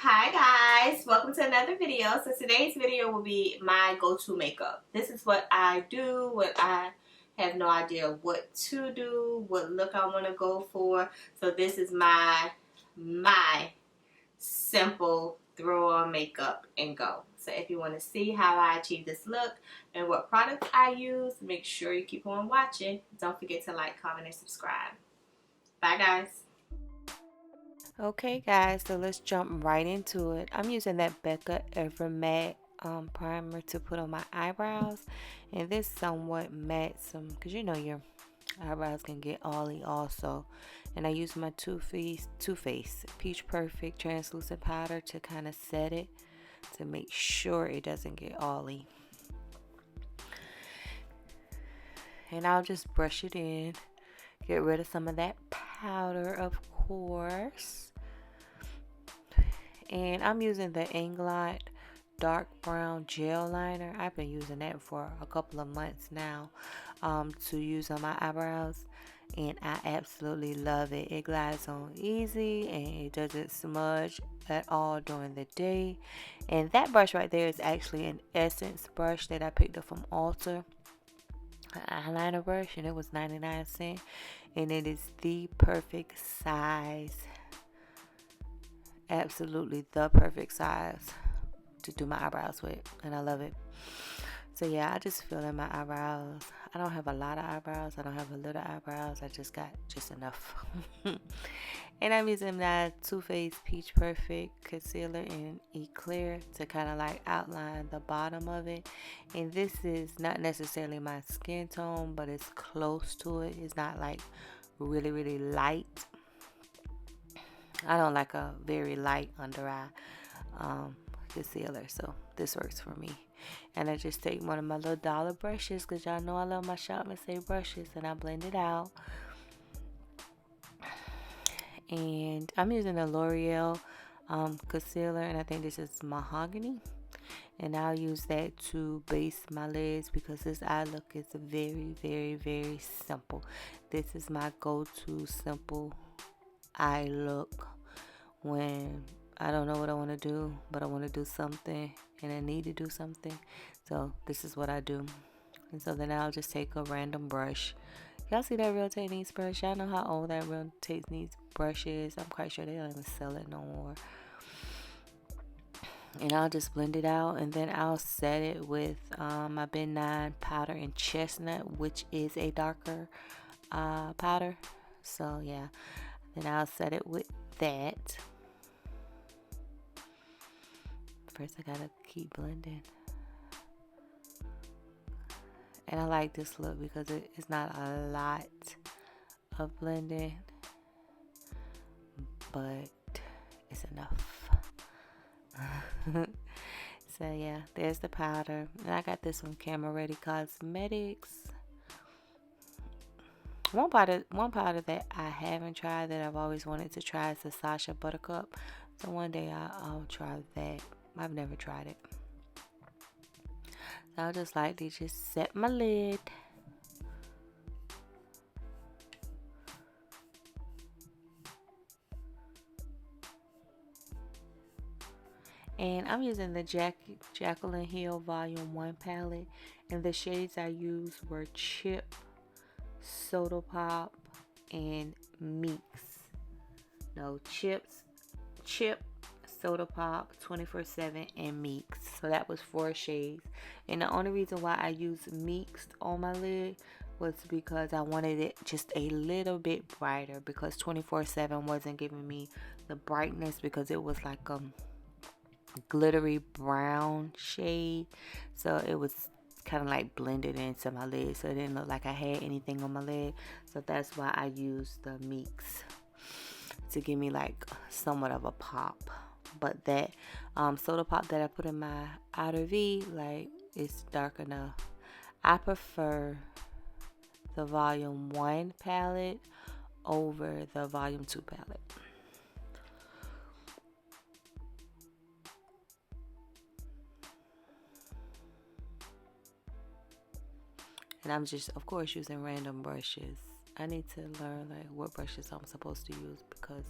Hi guys, welcome to another video. So today's video will be my go-to makeup. This is what I do when I have no idea what to do, what look I want to go for. So this is my simple throw on makeup and go. So if you want to see how I achieve this look and what products I use, make sure you keep on watching. Don't forget to like, comment, and subscribe. Bye guys. Okay guys, so let's jump right into it. I'm using that Becca Ever Matte primer to put on my eyebrows, and this somewhat matte some because you know your eyebrows can get oily also. And I use my Too Faced Peach Perfect translucent powder to kind of set it to make sure it doesn't get oily. And I'll just brush it in, get rid of some of that powder, of course. And I'm using the Inglot dark brown gel liner. I've been using that for a couple of months now to use on my eyebrows, and I absolutely love it. It glides on easy and it doesn't smudge at all during the day. And that brush right there is actually an Essence brush that I picked up from Ulta, an eyeliner brush, and it was 99 cents, and it is the perfect size. Absolutely the perfect size to do my eyebrows with, and I love it. So yeah, I just fill in my eyebrows. I don't have a lot of eyebrows, I don't have a little eyebrows, I just got just enough. And I'm using that Too Faced Peach Perfect concealer in Eclair to kind of like outline the bottom of it. And this is not necessarily my skin tone, but it's close to it. It's not like really light. I don't like a very light under eye concealer, so this works for me. And I just take one of my little dollar brushes, because y'all know I love my Shop and Save brushes, and I blend it out. And I'm using a L'Oreal concealer, and I think this is Mahogany, and I'll use that to base my lids because this eye look is very simple. This is my go-to simple eye look when I don't know what I want to do, but I want to do something and I need to do something. So this is what I do. And so then I'll just take a random brush. Y'all see that Real Techniques brush? Y'all know how old that Real Techniques brush is. I'm quite sure they don't even sell it no more. And I'll just blend it out, and then I'll set it with my Ben 9 powder in Chestnut, which is a darker powder. So yeah, then I'll set it with that. First I gotta keep blending. And I like this look because it's not a lot of blending, but it's enough. So yeah, there's the powder. And I got this from Camera Ready Cosmetics. One powder that I haven't tried that I've always wanted to try is the Sacha Buttercup. So one day I'll try that. I've never tried it. So I'll just lightly just set my lid. And I'm using the Jaclyn Hill Volume 1 palette. And the shades I used were Chip, Soda Pop, and Meeks. No, Chip, Soda Pop, 24/7, and Meeks. So that was 4 shades. And the only reason why I used Meeks on my lid was because I wanted it just a little bit brighter, because 24/7 wasn't giving me the brightness because it was like glittery brown shade, so it was kind of like blended into my lid, so it didn't look like I had anything on my lid. So that's why I used the Meeks to give me like somewhat of a pop. But that Soda Pop that I put in my outer V, like, it's dark enough. I prefer the Volume 1 palette over the Volume 2 palette. And I'm just, of course, using random brushes. I need to learn what brushes I'm supposed to use, because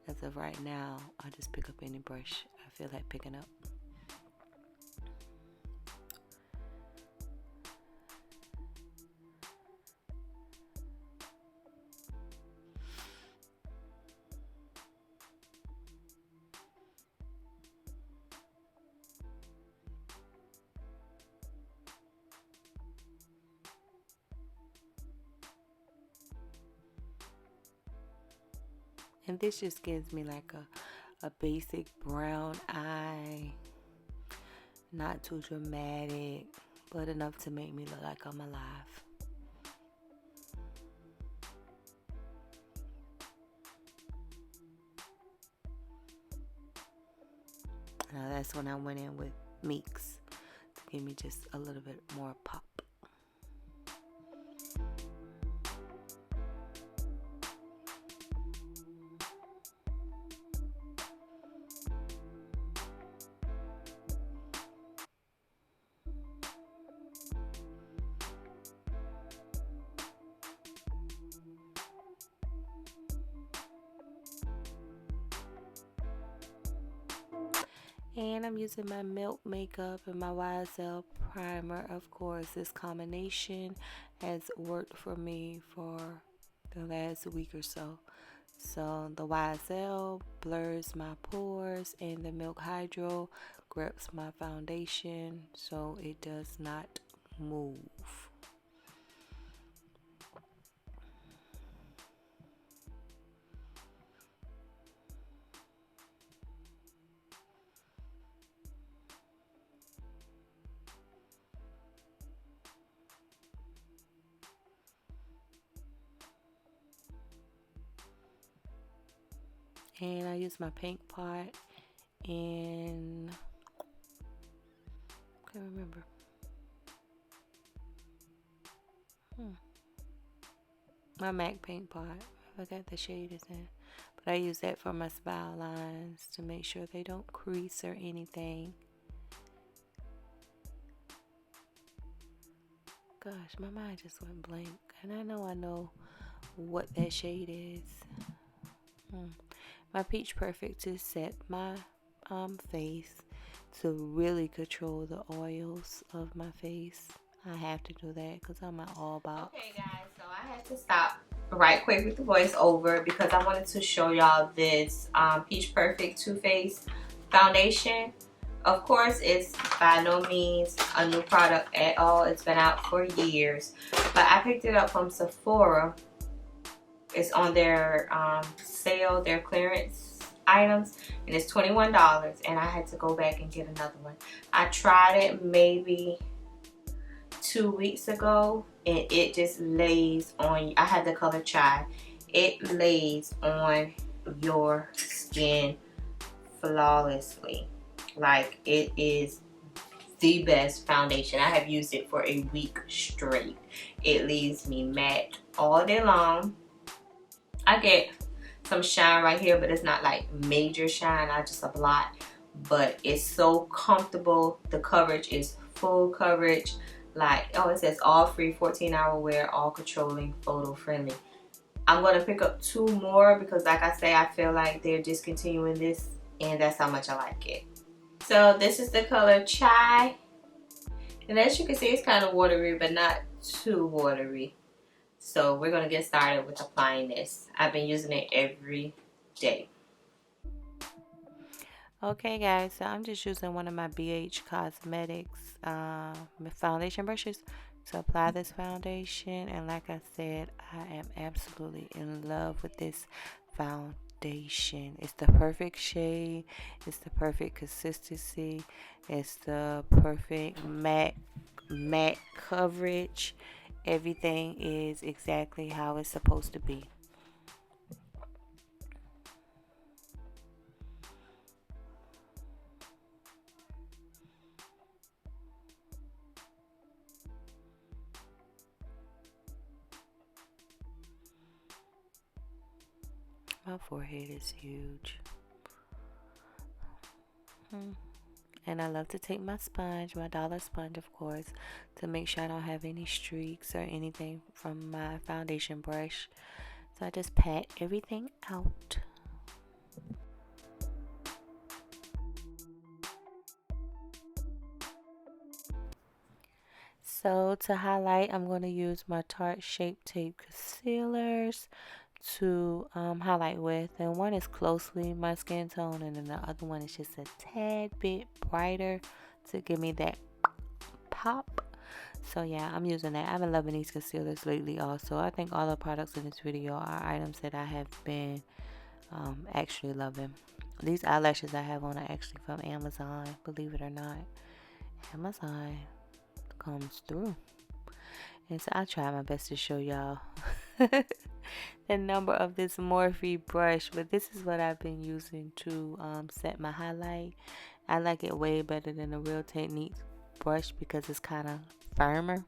as of right now, I just pick up any brush I feel like picking up. And this just gives me like a basic brown eye. Not too dramatic, but enough to make me look like I'm alive. Now that's when I went in with Meeks to give me just a little bit more pop. And I'm using my Milk makeup and my YSL primer. Of course, this combination has worked for me for the last week or so. So the YSL blurs my pores and the Milk Hydro grips my foundation so it does not move. And I use my pink pot and can't remember. My MAC paint pot. I forgot the shade is in. But I use that for my smile lines to make sure they don't crease or anything. Gosh, my mind just went blank. And I know what that shade is. My Peach Perfect to set my face to really control the oils of my face. I have to do that because I'm an all about. Okay guys, so I had to stop right quick with the voiceover because I wanted to show y'all this Peach Perfect Too Faced foundation. Of course, it's by no means a new product at all. It's been out for years, but I picked it up from Sephora. It's on their sale, their clearance items, and it's $21, and I had to go back and get another one. I tried it maybe 2 weeks ago, and it just lays on. I had the color Chai. It lays on your skin flawlessly. Like, it is the best foundation. I have used it for a week straight. It leaves me matte all day long. I get some shine right here, but it's not like major shine. I just a blot, but it's so comfortable. The coverage is full coverage. Like, oh, it says all free, 14-hour wear, all controlling, photo friendly. I'm going to pick up 2 more because, like I say, I feel like they're discontinuing this, and that's how much I like it. So this is the color Chai, and as you can see, it's kind of watery, but not too watery. So we're going to get started with applying this. I've been using it every day. Okay guys, so I'm just using one of my BH Cosmetics foundation brushes to apply this foundation, and like I said, I am absolutely in love with this foundation. It's the perfect shade, it's the perfect consistency, it's the perfect matte coverage. Everything is exactly how it's supposed to be. My forehead is huge. And I love to take my sponge, my dollar sponge of course, to make sure I don't have any streaks or anything from my foundation brush. So I just pat everything out. So to highlight, I'm going to use my Tarte Shape Tape Concealers to highlight with. And one is closely my skin tone, and then the other one is just a tad bit brighter to give me that pop. So yeah, I'm using that. I've been loving these concealers lately also. I think all the products in this video are items that I have been actually loving. These eyelashes I have on are actually from Amazon, believe it or not. Amazon comes through. And so I try my best to show y'all the number of this Morphe brush, but this is what I've been using to set my highlight. I like it way better than the Real Techniques brush because it's kind of firmer,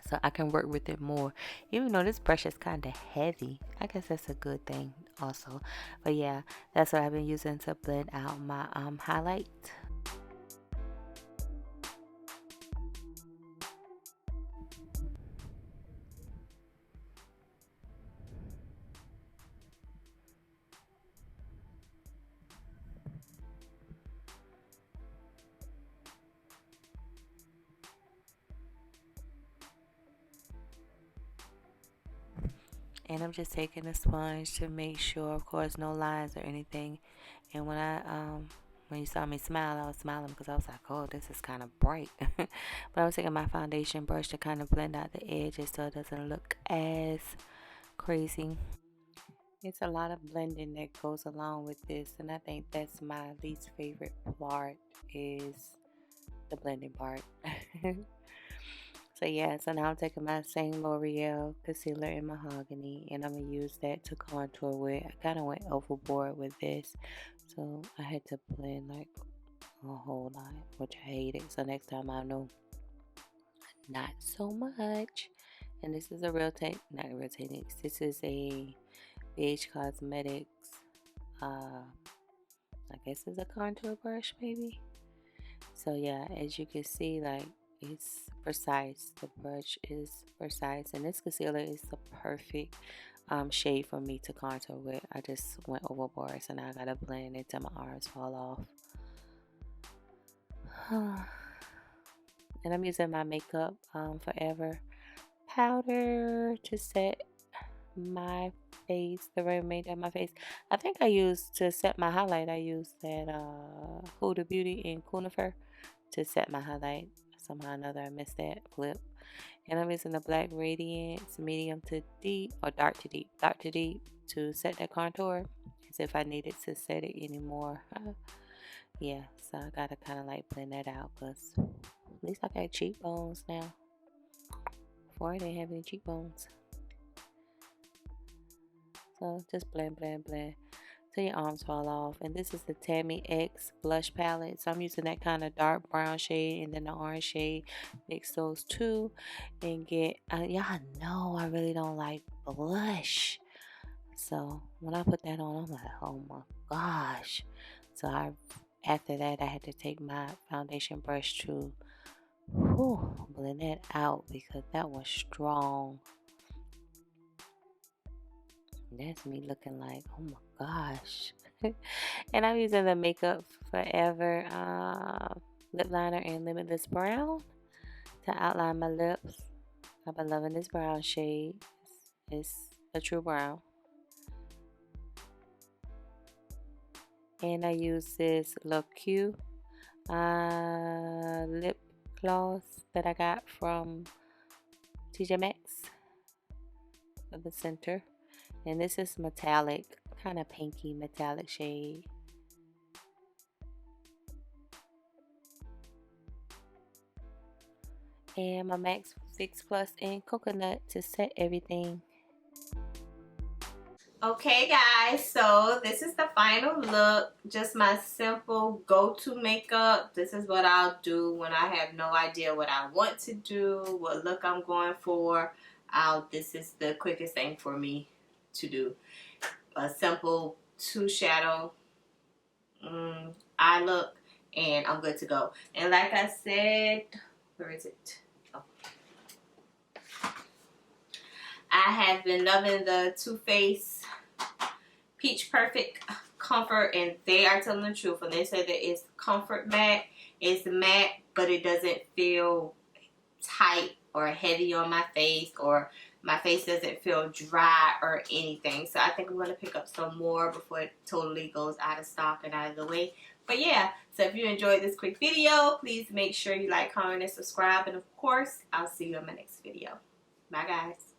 so I can work with it more, even though this brush is kind of heavy. I guess that's a good thing also. But yeah, that's what I've been using to blend out my highlight. And I'm just taking a sponge to make sure, of course, no lines or anything. And when you saw me smile, I was smiling because I was like, oh, this is kind of bright. But I was taking my foundation brush to kind of blend out the edges so it doesn't look as crazy. It's a lot of blending that goes along with this, and I think that's my least favorite part, is the blending part. So yeah, so now I'm taking my same L'Oreal concealer in mahogany, and I'm gonna use that to contour with. I kind of went overboard with this, so I had to blend like a whole lot, which I hated. So next time I know not so much. And this is a not Real Techniques. This is a Beige Cosmetics. I guess it's a contour brush, maybe. So yeah, as you can see, like, it's precise. The brush is precise, and this concealer is the perfect shade for me to contour with. I just went overboard, so now I gotta blend it till my arms fall off. And I'm using my Makeup Forever powder to set my face, the remainder of my face. I think I used to set my highlight. I used that Huda Beauty in Kunafa to set my highlight. Somehow or another I missed that clip. And I'm using the black Radiance medium to deep, or dark to deep to set that contour, as if I needed to set it anymore. Yeah, so I gotta kind of like blend that out, because at least I got cheekbones now. Before I didn't have any cheekbones. So just blend till your arms fall off. And this is the Tammi X blush palette, so I'm using that kind of dark brown shade and then the orange shade. Mix those two and get y'all know I really don't like blush, so when I put that on, I'm like, oh my gosh. So after that I had to take my foundation brush to blend that out, because that was strong. That's me looking like, oh my gosh. And I'm using the Makeup Forever lip liner in Limitless Brown to outline my lips. I've been loving this brown shade. It's a true brown. And I use this Lique lip gloss that I got from TJ Maxx for the center. And this is metallic, kind of pinky metallic shade. And my MAC Fix Plus in Coconut to set everything. Okay guys, so this is the final look. Just my simple go-to makeup. This is what I'll do when I have no idea what I want to do, what look I'm going for. This is the quickest thing for me to do. A simple 2 shadow eye look, and I'm good to go. And like I said, where is it? Oh. I have been loving the Too Faced Peach Perfect Comfort, and they are telling the truth when they say that it's comfort matte. It's matte, but it doesn't feel tight or heavy on my face, or my face doesn't feel dry or anything. So I think I'm going to pick up some more before it totally goes out of stock and out of the way. But yeah, so if you enjoyed this quick video, please make sure you like, comment, and subscribe. And of course, I'll see you in my next video. Bye, guys.